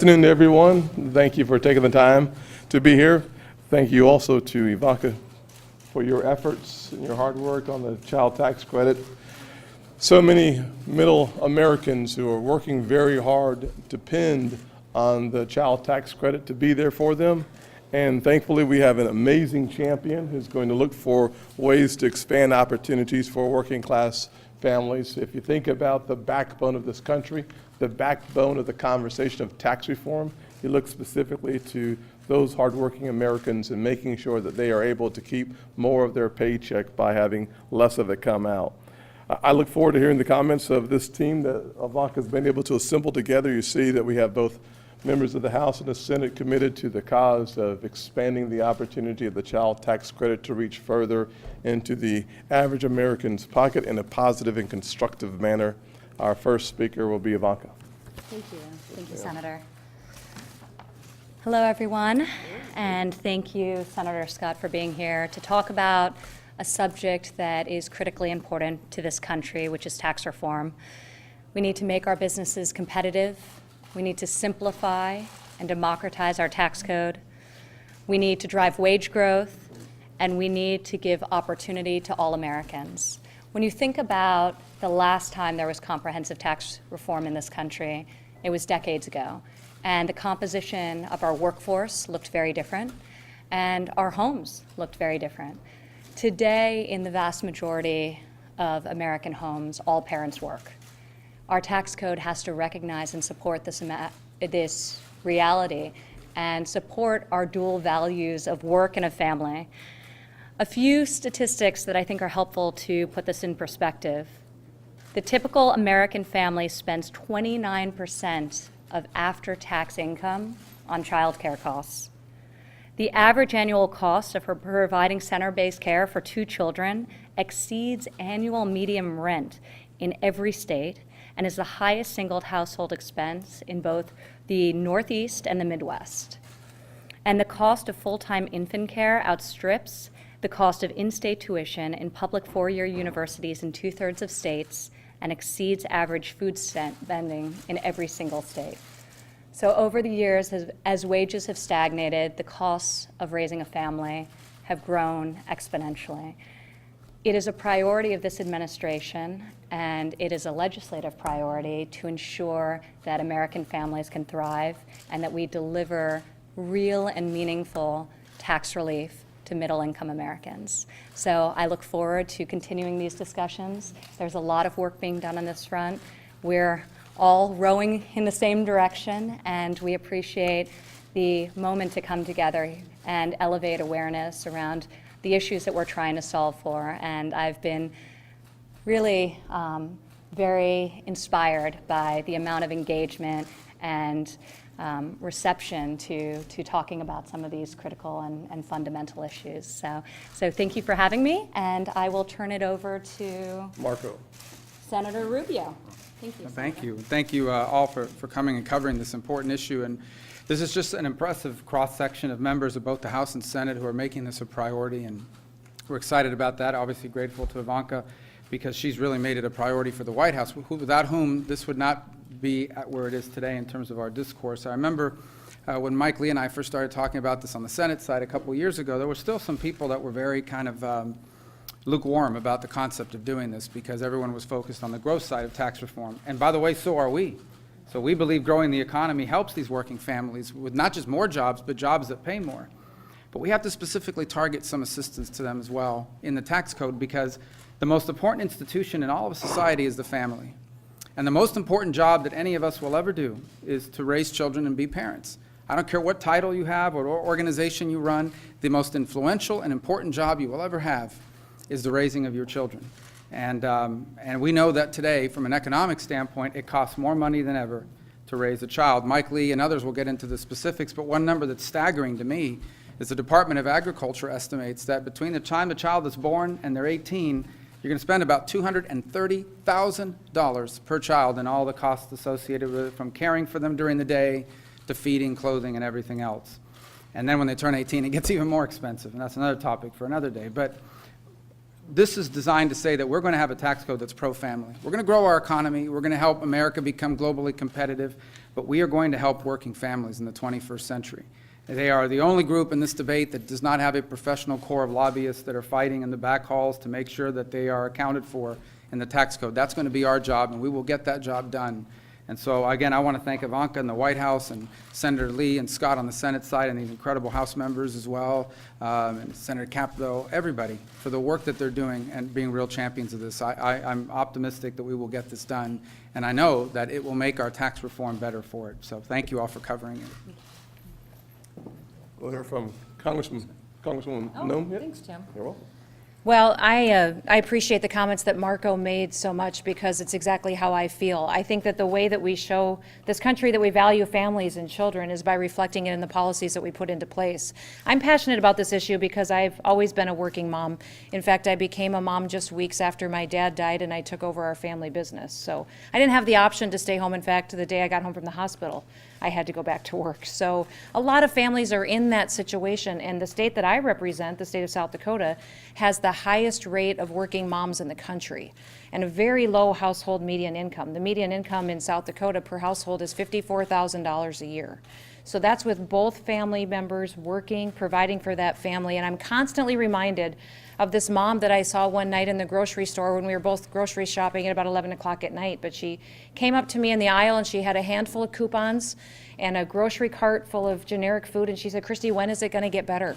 afternoon, everyone. Thank you for taking the time to be here. Thank you also to Ivanka for your efforts and your hard work on the child tax credit. So many middle Americans who are working very hard depend on the child tax credit to be there for them. And thankfully, we have an amazing champion who's going to look for ways to expand opportunities for working class families. If you think about the backbone of this country, the backbone of the conversation of tax reform, you look specifically to those hardworking Americans and making sure that they are able to keep more of their paycheck by having less of it come out. I look forward to hearing the comments of this team that Ivanka has been able to assemble together. You see that we have both members of the House and the Senate committed to the cause of expanding the opportunity of the child tax credit to reach further into the average American's pocket in a positive and constructive manner. Our first speaker will be Ivanka. Thank you. Thank you, Senator. Hello, everyone, and thank you, Senator Scott, for being here to talk about a subject that is critically important to this country, which is tax reform. We need to make our businesses competitive. We need to simplify and democratize our tax code. We need to drive wage growth, and we need to give opportunity to all Americans. When you think about the last time there was comprehensive tax reform in this country, it was decades ago. And the composition of our workforce looked very different, and our homes looked very different. Today, in the vast majority of American homes, all parents work. Our tax code has to recognize and support this reality and support our dual values of work and of family. A few statistics that I think are helpful to put this in perspective. The typical American family spends 29% of after-tax income on child care costs. The average annual cost of providing center-based care for 2 children exceeds annual median rent in every state and is the highest single household expense in both the Northeast and the Midwest. And the cost of full-time infant care outstrips the cost of in-state tuition in public 4-year universities in 2/3 of states and exceeds average food spending in every single state. So over the years, as wages have stagnated, the costs of raising a family have grown exponentially. It is a priority of this administration, and it is a legislative priority to ensure that American families can thrive and that we deliver real and meaningful tax relief to middle-income Americans. So I look forward to continuing these discussions. There's a lot of work being done on this front. We're all rowing in the same direction, and we appreciate the moment to come together and elevate awareness around the issues that we're trying to solve for. And I've been really very inspired by the amount of engagement and reception to talking about some of these critical and fundamental issues. So thank you for having me, and I will turn it over to Senator Rubio. Thank you. Thank you. Thank you all for coming and covering this important issue. And this is just an impressive cross-section of members of both the House and Senate who are making this a priority, and we're excited about that. Obviously grateful to Ivanka because she's really made it a priority for the White House, without whom this would not be at where it is today in terms of our discourse. I remember when Mike Lee and I first started talking about this on the Senate side a couple years ago, there were still some people that were very kind of lukewarm about the concept of doing this because everyone was focused on the growth side of tax reform. And by the way, so are we. So we believe growing the economy helps these working families with not just more jobs, but jobs that pay more. But we have to specifically target some assistance to them as well in the tax code because the most important institution in all of society is the family. And the most important job that any of us will ever do is to raise children and be parents. I don't care what title you have or what organization you run, the most influential and important job you will ever have is the raising of your children. And we know that today, from an economic standpoint, it costs more money than ever to raise a child. Mike Lee and others will get into the specifics, but one number that's staggering to me is the Department of Agriculture estimates that between the time the child is born and they're 18, you're going to spend about $230,000 per child in all the costs associated with it, from caring for them during the day to feeding, clothing, and everything else. And then when they turn 18, it gets even more expensive, and that's another topic for another day. But this is designed to say that we're going to have a tax code that's pro-family. We're going to grow our economy. We're going to help America become globally competitive, but we are going to help working families in the 21st century. They are the only group in this debate that does not have a professional corps of lobbyists that are fighting in the back halls to make sure that they are accounted for in the tax code. That's going to be our job, and we will get that job done. And so, again, I want to thank Ivanka in the White House and Senator Lee and Scott on the Senate side and these incredible House members as well, and Senator Capito, everybody, for the work that they're doing and being real champions of this. I'm optimistic that we will get this done, and I know that it will make our tax reform better for it. So thank you all for covering it. We'll hear from Congresswoman Noem. Yeah. Thanks, Tim. You're welcome. Well, I appreciate the comments that Marco made so much because it's exactly how I feel. I think that the way that we show this country that we value families and children is by reflecting it in the policies that we put into place. I'm passionate about this issue because I've always been a working mom. In fact, I became a mom just weeks after my dad died and I took over our family business. So I didn't have the option to stay home. In fact, the day I got home from the hospital, I had to go back to work. So a lot of families are in that situation, and the state that I represent, the state of South Dakota, has the highest rate of working moms in the country and a very low household median income. The median income in South Dakota per household is $54,000 a year. So that's with both family members working, providing for that family, and I'm constantly reminded of this mom that I saw one night in the grocery store when we were both grocery shopping at about 11 o'clock at night. But she came up to me in the aisle and she had a handful of coupons and a grocery cart full of generic food, and she said, "Kristi, when is it going to get better?"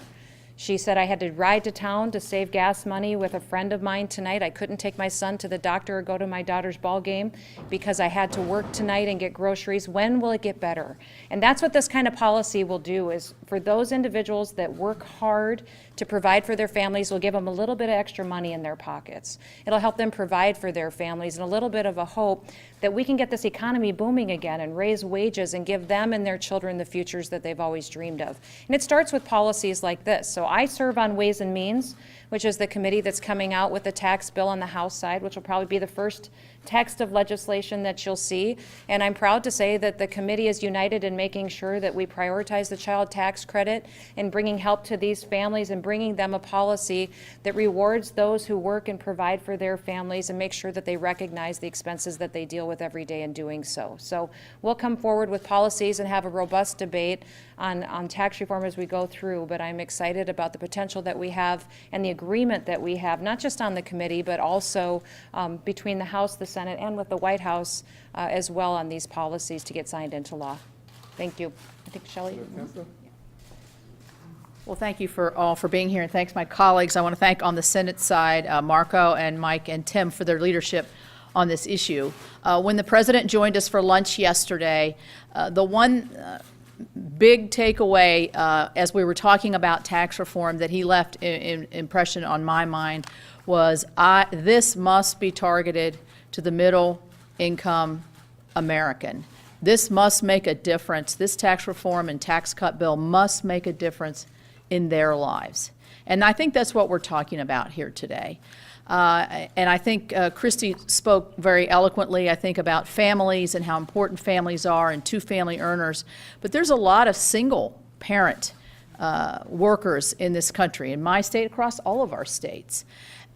She said, "I had to ride to town to save gas money with a friend of mine tonight. I couldn't take my son to the doctor or go to my daughter's ball game because I had to work tonight and get groceries. When will it get better?" And that's what this kind of policy will do, is for those individuals that work hard to provide for their families, will give them a little bit of extra money in their pockets. It'll help them provide for their families and a little bit of a hope that we can get this economy booming again and raise wages and give them and their children the futures that they've always dreamed of. And it starts with policies like this. So I serve on Ways and Means, which is the committee that's coming out with the tax bill on the House side, which will probably be the first text of legislation that you'll see. And I'm proud to say that the committee is united in making sure that we prioritize the child tax credit and bringing help to these families and bringing them a policy that rewards those who work and provide for their families and make sure that they recognize the expenses that they deal with every day in doing so. So we'll come forward with policies and have a robust debate on tax reform as we go through, but I'm excited about the potential that we have and the agreement that we have, not just on the committee, but also between the House, the Senate, and with the White House as well on these policies to get signed into law. Thank you. I think Shelley. Well, thank you all for being here, and thanks my colleagues. I want to thank on the Senate side Marco and Mike and Tim for their leadership on this issue. When the president joined us for lunch yesterday, the one big takeaway as we were talking about tax reform that he left in impression on my mind was this must be targeted to the middle income American. This must make a difference. This tax reform and tax cut bill must make a difference in their lives. And I think that's what we're talking about here today. And I think Kristi spoke very eloquently, I think, about families and how important families are and two-family earners. But there's a lot of single-parent workers in this country, in my state, across all of our states.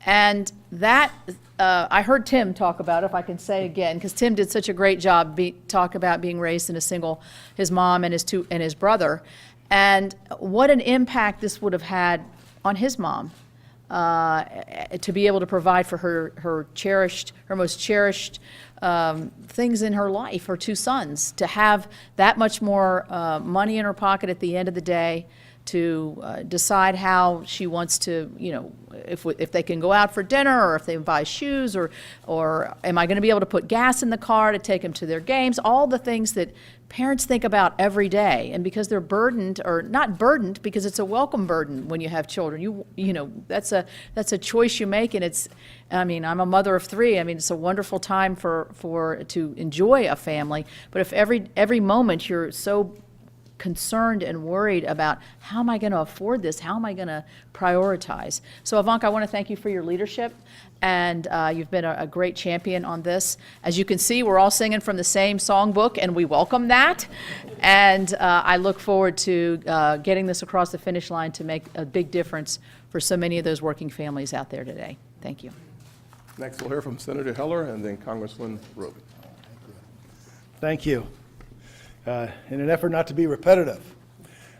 And that, I heard Tim talk about, if I can say again, because Tim did such a great job talk about being raised in a single, his mom and his brother, and what an impact this would have had on his mom. To be able to provide for her most cherished things in her life, her two sons, to have that much more money in her pocket at the end of the day, to decide how she wants to, if they can go out for dinner or if they buy shoes or am I going to be able to put gas in the car to take them to their games, all the things that parents think about every day. And because they're burdened, or not burdened, because it's a welcome burden when you have children. That's a choice you make, and I'm a mother of three. It's a wonderful time to enjoy a family. But if every moment you're so concerned and worried about how am I going to afford this? How am I going to prioritize? So Ivanka, I want to thank you for your leadership, and you've been a great champion on this. As you can see, we're all singing from the same songbook, and we welcome that. And I look forward to getting this across the finish line to make a big difference for so many of those working families out there today. Thank you. Next, we'll hear from Senator Heller and then Congressman Rubio. Thank you. In an effort not to be repetitive,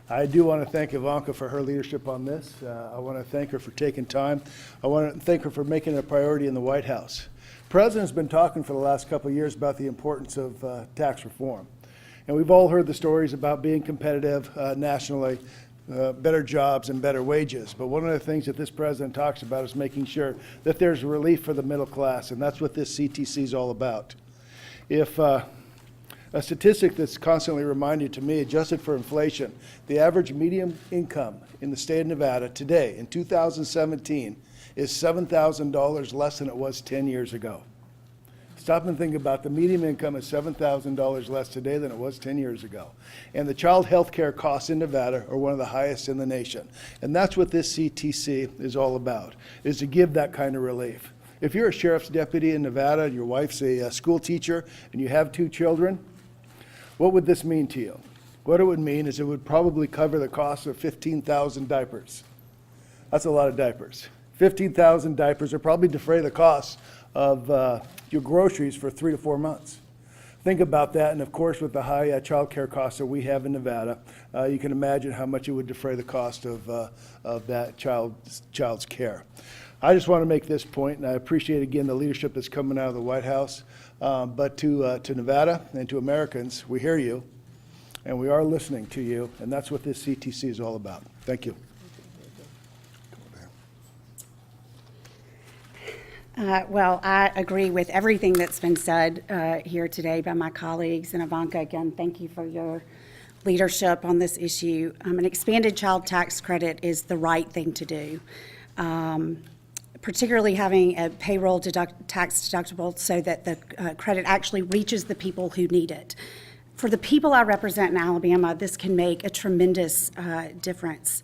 I do want to thank Ivanka for her leadership on this. I want to thank her for taking time. I want to thank her for making it a priority in the White House. The President's been talking for the last couple of years about the importance of tax reform. And we've all heard the stories about being competitive nationally, better jobs and better wages. But one of the things that this President talks about is making sure that there's relief for the middle class, and that's what this CTC is all about. If a statistic that's constantly reminded to me, adjusted for inflation, the average median income in the state of Nevada today, in 2017, is $7,000 less than it was 10 years ago. Stop and think about the median income is $7,000 less today than it was 10 years ago. And the child health care costs in Nevada are one of the highest in the nation. And that's what this CTC is all about, is to give that kind of relief. If you're a sheriff's deputy in Nevada and your wife's a school teacher and you have 2 children, what would this mean to you? What it would mean is it would probably cover the cost of 15,000 diapers. That's a lot of diapers. 15,000 diapers would probably defray the cost of your groceries for 3 to 4 months. Think about that, and of course with the high child care costs that we have in Nevada, you can imagine how much it would defray the cost of that child's care. I just want to make this point, and I appreciate again the leadership that's coming out of the White House. But to Nevada and to Americans, we hear you, and we are listening to you, and that's what this CTC is all about. Thank you. Well, I agree with everything that's been said here today by my colleagues. And Ivanka, again, thank you for your leadership on this issue. An expanded child tax credit is the right thing to do. Particularly having a payroll tax deductible so that the credit actually reaches the people who need it. For the people I represent in Alabama, this can make a tremendous difference.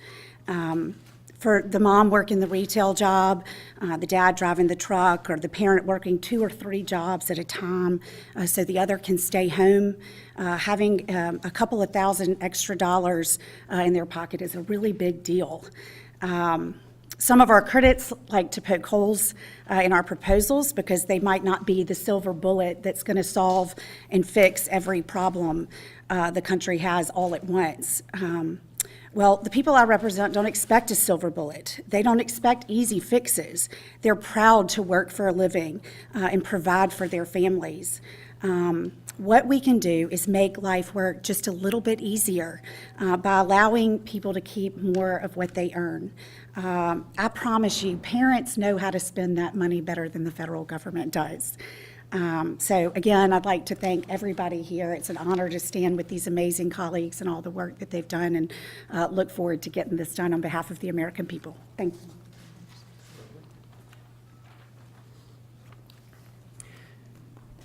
For the mom working the retail job, the dad driving the truck, or the parent working 2 or 3 jobs at a time so the other can stay home, having a couple of thousand extra dollars in their pocket is a really big deal. Some of our critics like to poke holes in our proposals because they might not be the silver bullet that's going to solve and fix every problem the country has all at once. Well, the people I represent don't expect a silver bullet. They don't expect easy fixes. They're proud to work for a living and provide for their families. What we can do is make life work just a little bit easier by allowing people to keep more of what they earn. I promise you, parents know how to spend that money better than the federal government does. So again, I'd like to thank everybody here. It's an honor to stand with these amazing colleagues and all the work that they've done, and look forward to getting this done on behalf of the American people. Thank you.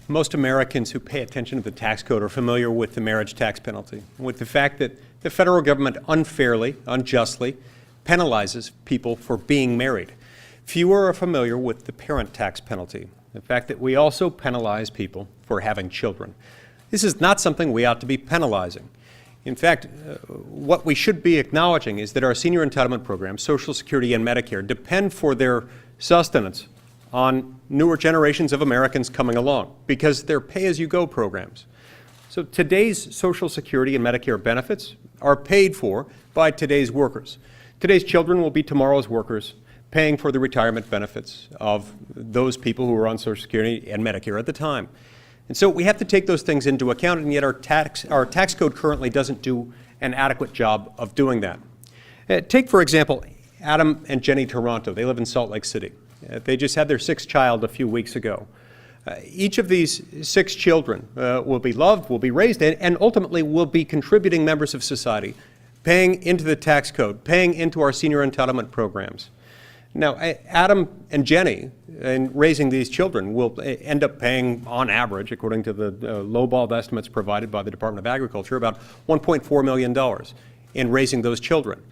Most Americans who pay attention to the tax code are familiar with the marriage tax penalty, with the fact that the federal government unfairly, unjustly penalizes people for being married. Fewer are familiar with the parent tax penalty, the fact that we also penalize people for having children. This is not something we ought to be penalizing. In fact, what we should be acknowledging is that our senior entitlement programs, Social Security and Medicare, depend for their sustenance on newer generations of Americans coming along because they're pay-as-you-go programs. So today's Social Security and Medicare benefits are paid for by today's workers. Today's children will be tomorrow's workers, paying for the retirement benefits of those people who were on Social Security and Medicare at the time. And so we have to take those things into account, and yet our tax code currently doesn't do an adequate job of doing that. Take, for example, Adam and Jenny Toronto. They live in Salt Lake City. They just had their 6th child a few weeks ago. Each of these 6 children will be loved, will be raised, and ultimately will be contributing members of society, paying into the tax code, paying into our senior entitlement programs. Now, Adam and Jenny, in raising these children, will end up paying, on average, according to the lowballed estimates provided by the Department of Agriculture, about $1.4 million in raising those children.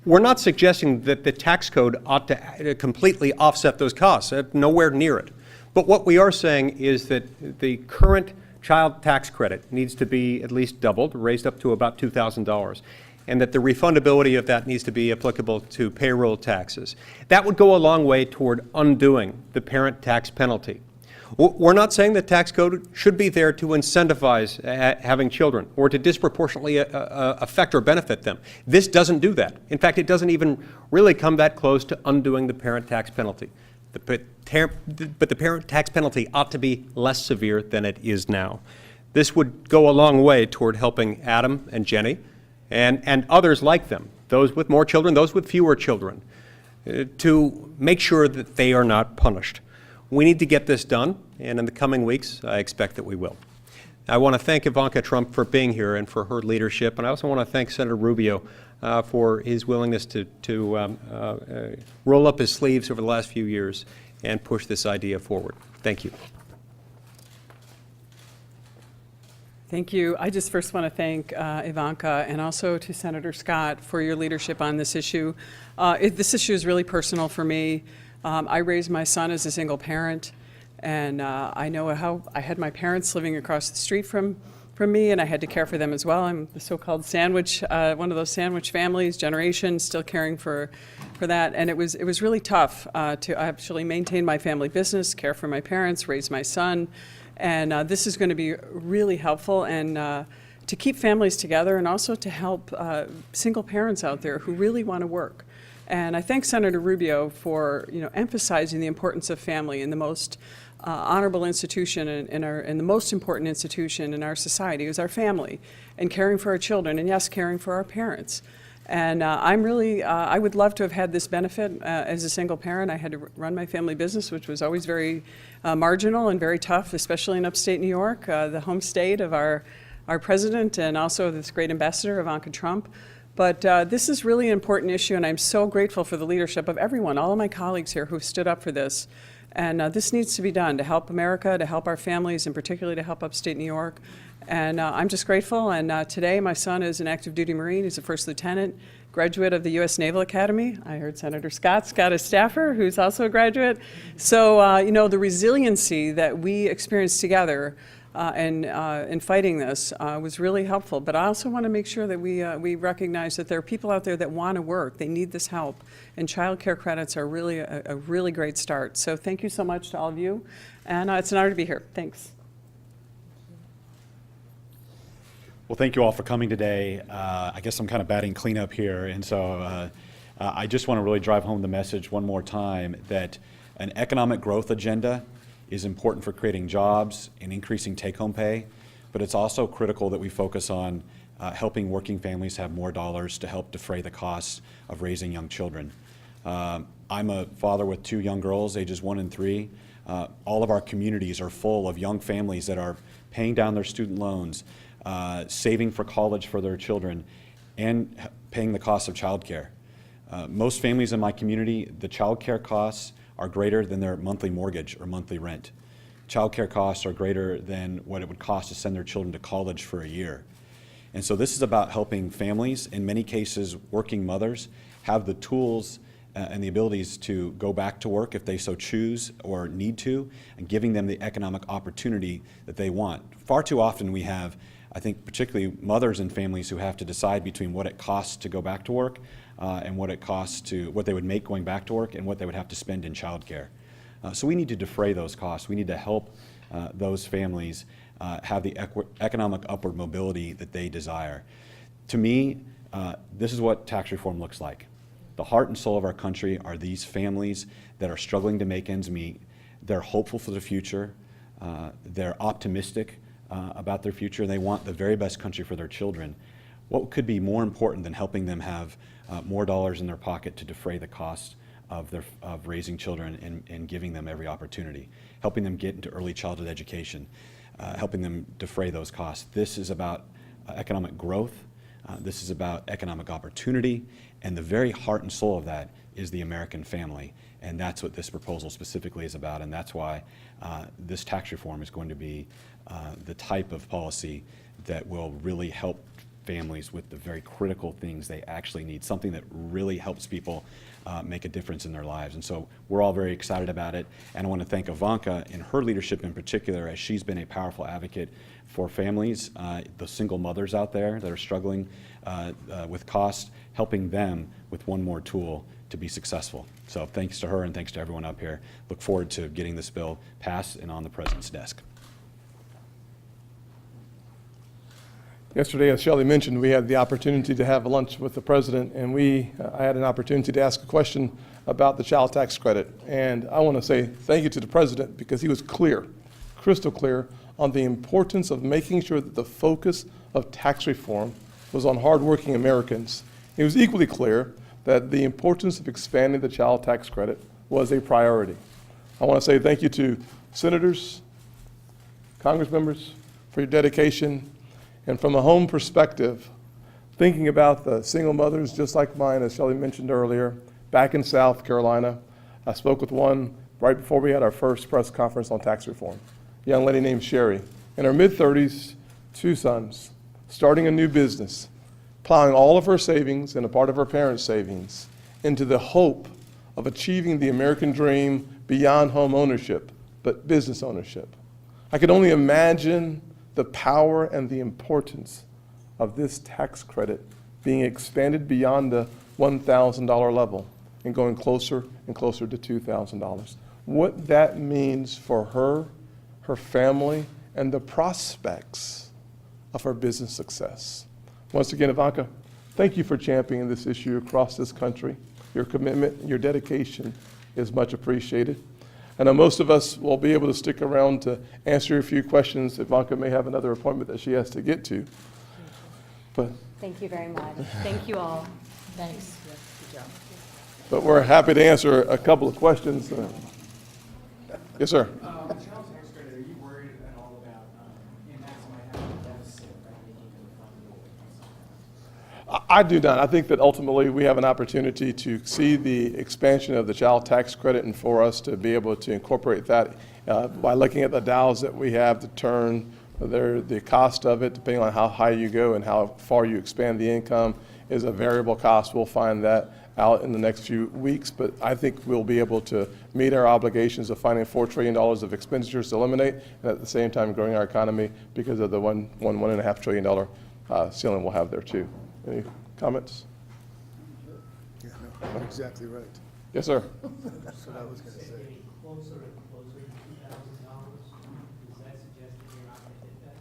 We're not suggesting that the tax code ought to completely offset those costs, nowhere near it. But what we are saying is that the current child tax credit needs to be at least doubled, raised up to about $2,000. and that the refundability of that needs to be applicable to payroll taxes. That would go a long way toward undoing the parent tax penalty. We're not saying the tax code should be there to incentivize having children or to disproportionately affect or benefit them. This doesn't do that. In fact, it doesn't even really come that close to undoing the parent tax penalty. But the parent tax penalty ought to be less severe than it is now. This would go a long way toward helping Adam and Jenny and others like them, those with more children, those with fewer children, to make sure that they are not punished. We need to get this done, and in the coming weeks, I expect that we will. I want to thank Ivanka Trump for being here and for her leadership, and I also want to thank Senator Rubio for his willingness to roll up his sleeves over the last few years and push this idea forward. Thank you. Thank you. I just first want to thank Ivanka and also to Senator Scott for your leadership on this issue. This issue is really personal for me. I raised my son as a single parent, and I know how I had my parents living across the street from me, and I had to care for them as well. I'm the so-called sandwich, one of those sandwich families, generation, still caring for that. And it was really tough to actually maintain my family business, care for my parents, raise my son. And this is going to be really helpful and to keep families together and also to help single parents out there who really want to work. And I thank Senator Rubio for emphasizing the importance of family in the most honorable institution in the most important institution in our society is our family, and caring for our children, and yes, caring for our parents. And I'm really, I would love to have had this benefit as a single parent. I had to run my family business, which was always very marginal and very tough, especially in upstate New York, the home state of our president and also this great ambassador, Ivanka Trump. But this is really an important issue, and I'm so grateful for the leadership of everyone, all of my colleagues here who've stood up for this. And this needs to be done to help America, to help our families, and particularly to help upstate New York. And I'm just grateful. And today my son is an active duty Marine. He's a first lieutenant, graduate of the U.S. Naval Academy. I heard Senator Scott's got a staffer who's also a graduate. So, the resiliency that we experienced together in fighting this was really helpful. But I also want to make sure that we recognize that there are people out there that want to work. They need this help. And child care credits are really a really great start. So thank you so much to all of you. And it's an honor to be here. Thanks. Well, thank you all for coming today. I guess I'm kind of batting cleanup here. And so I just want to really drive home the message one more time that an economic growth agenda is important for creating jobs and increasing take-home pay, but it's also critical that we focus on helping working families have more dollars to help defray the costs of raising young children. I'm a father with 2 young girls, ages 1 and 3. All of our communities are full of young families that are paying down their student loans, saving for college for their children, and paying the cost of childcare. Most families in my community, the childcare costs are greater than their monthly mortgage or monthly rent. Childcare costs are greater than what it would cost to send their children to college for a year. And so this is about helping families, in many cases working mothers, have the tools and the abilities to go back to work if they so choose or need to, and giving them the economic opportunity that they want. Far too often we have, I think, particularly mothers and families who have to decide between what it costs to go back to work and what it costs to, what they would make going back to work and what they would have to spend in childcare. So we need to defray those costs. We need to help those families have the economic upward mobility that they desire. To me, this is what tax reform looks like. The heart and soul of our country are these families that are struggling to make ends meet. They're hopeful for the future. They're optimistic about their future, and they want the very best country for their children. What could be more important than helping them have more dollars in their pocket to defray the cost of raising children and giving them every opportunity, helping them get into early childhood education, helping them defray those costs. This is about economic growth. This is about economic opportunity, and the very heart and soul of that is the American family. And that's what this proposal specifically is about, and that's why this tax reform is going to be the type of policy that will really help families with the very critical things they actually need, something that really helps people make a difference in their lives. And so we're all very excited about it. And I want to thank Ivanka and her leadership in particular, as she's been a powerful advocate for families, the single mothers out there that are struggling with cost, helping them with one more tool to be successful. So thanks to her and thanks to everyone up here. Look forward to getting this bill passed and on the President's desk. Yesterday, as Shelley mentioned, we had the opportunity to have lunch with the president, and I had an opportunity to ask a question about the child tax credit. And I want to say thank you to the president because he was clear, crystal clear, on the importance of making sure that the focus of tax reform was on hardworking Americans. He was equally clear that the importance of expanding the child tax credit was a priority. I want to say thank you to senators, Congress members for your dedication. And from a home perspective, thinking about the single mothers just like mine, as Shelley mentioned earlier, back in South Carolina, I spoke with one right before we had our first press conference on tax reform, a young lady named Sherry. In her mid-30s, 2 sons, starting a new business, plowing all of her savings and a part of her parents' savings into the hope of achieving the American dream beyond home ownership, but business ownership. I could only imagine the power and the importance of this tax credit being expanded beyond the $1,000 level and going closer and closer to $2,000. What that means for her, her family, and the prospects of her business success. Once again, Ivanka, thank you for championing this issue across this country. Your commitment, your dedication is much appreciated. I know most of us will be able to stick around to answer a few questions. Ivanka may have another appointment that she has to get to. But Thank you very much. Thank you all. Thanks. Good job. But we're happy to answer a couple of questions. Yes, sir. Child tax credit, are you worried at all about impacts might have on the deficit by making it fundable? I do not. I think that ultimately we have an opportunity to see the expansion of the child tax credit and for us to be able to incorporate that by looking at the dials that we have to turn. The cost of it, depending on how high you go and how far you expand the income, is a variable cost. We'll find that out in the next few weeks, but I think we'll be able to meet our obligations of finding $4 trillion of expenditures to eliminate, and at the same time growing our economy because of the $1.5 trillion ceiling we'll have there too. Any comments? Yeah, no, exactly right. Yes, sir. That's what I was going to say. Getting closer and closer to $2,000, does that suggest that you're not going to hit that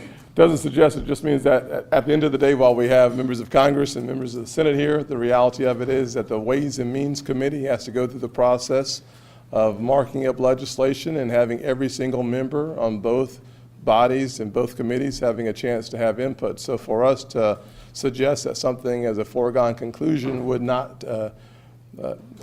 mark? Doesn't suggest, it just means that at the end of the day, while we have members of Congress and members of the Senate here, the reality of it is that the Ways and Means Committee has to go through the process of marking up legislation and having every single member on both bodies and both committees having a chance to have input. So for us to suggest that something as a foregone conclusion would not, I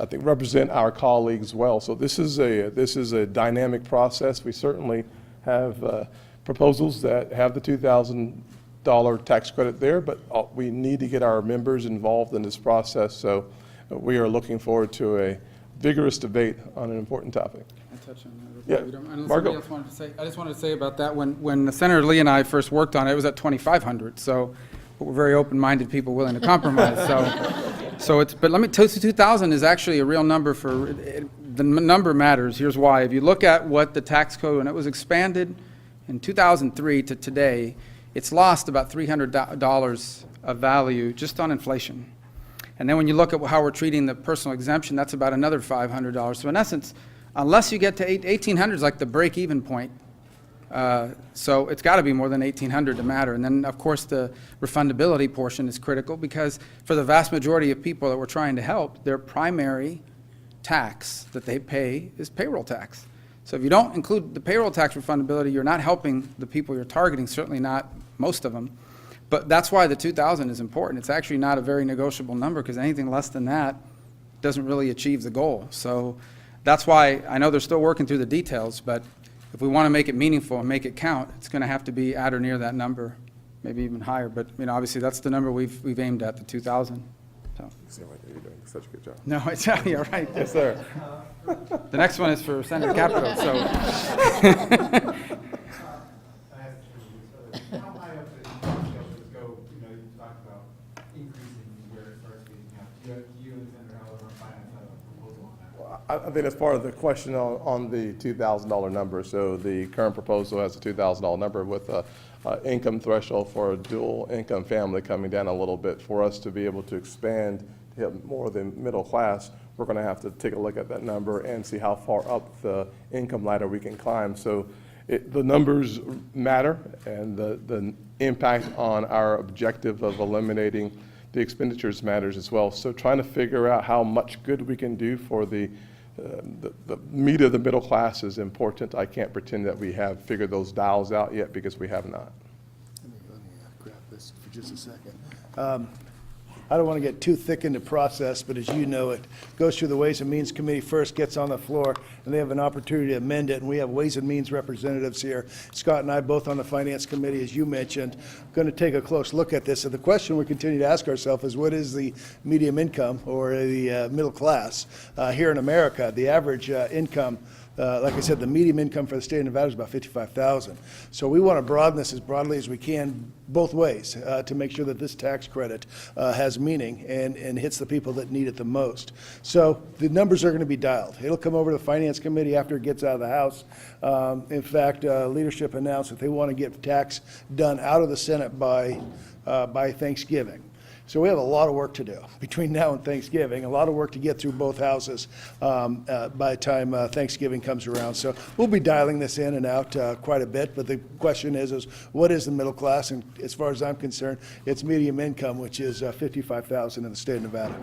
think, represent our colleagues well. So this is a dynamic process. We certainly have proposals that have the $2,000 tax credit there, but we need to get our members involved in this process. So we are looking forward to a vigorous debate on an important topic. I'll touch on that. Yeah, Unless Marco. somebody else wanted to say, I just wanted to say about that, when Senator Lee and I first worked on it, it was at 2,500. So we're very open-minded people willing to compromise. But let me tell you, 2,000 is actually a real number the number matters. Here's why. If you look at what the tax code, when it was expanded in 2003 to today, it's lost about $300 of value just on inflation. And then when you look at how we're treating the personal exemption, that's about another $500. So in essence, unless you get to 1,800 is like the break-even point. So it's got to be more than 1,800 to matter. And then, of course, the refundability portion is critical because for the vast majority of people that we're trying to help, their primary tax that they pay is payroll tax. So if you don't include the payroll tax refundability, you're not helping the people you're targeting, certainly not most of them. But that's why the 2,000 is important. It's actually not a very negotiable number because anything less than that doesn't really achieve the goal. So that's why I know they're still working through the details, but if we want to make it meaningful and make it count, it's going to have to be at or near that number, maybe even higher. But obviously that's the number we've aimed at, the 2,000. So. You're doing such a good job. No, it's you're right. Yes, sir. The next one is for Senator Capito. So. How high up the scale does it go? talked about increasing where it starts phasing out. Do you and Senator Heller on finance have a proposal on that? I think as part of the question on the $2,000 number, so the current proposal has a $2,000 number with a income threshold for a dual income family coming down a little bit. For us to be able to expand to hit more of the middle class, we're going to have to take a look at that number and see how far up the income ladder we can climb. So the numbers matter, and the impact on our objective of eliminating the expenditures matters as well. So trying to figure out how much good we can do for the meat of the middle class is important. I can't pretend that we have figured those dials out yet, because we have not. Let me grab this for just a second. I don't want to get too thick into process, but as you know, it goes through the Ways and Means Committee first, gets on the floor, and they have an opportunity to amend it, and we have Ways and Means representatives here. Scott and I, both on the Finance Committee, as you mentioned, going to take a close look at this. And the question we continue to ask ourselves is, what is the medium income or the middle class here in America? The average income, like I said, the median income for the state of Nevada is about $55,000. So we want to broaden this as broadly as we can, both ways, to make sure that this tax credit has meaning and hits the people that need it the most. So the numbers are going to be dialed. It'll come over to the Finance Committee after it gets out of the House. In fact, leadership announced that they want to get tax done out of the Senate by Thanksgiving. So we have a lot of work to do between now and Thanksgiving, a lot of work to get through both houses by the time Thanksgiving comes around. So we'll be dialing this in and out quite a bit, but the question is what is the middle class? And as far as I'm concerned, it's medium income, which is $55,000 in the state of Nevada.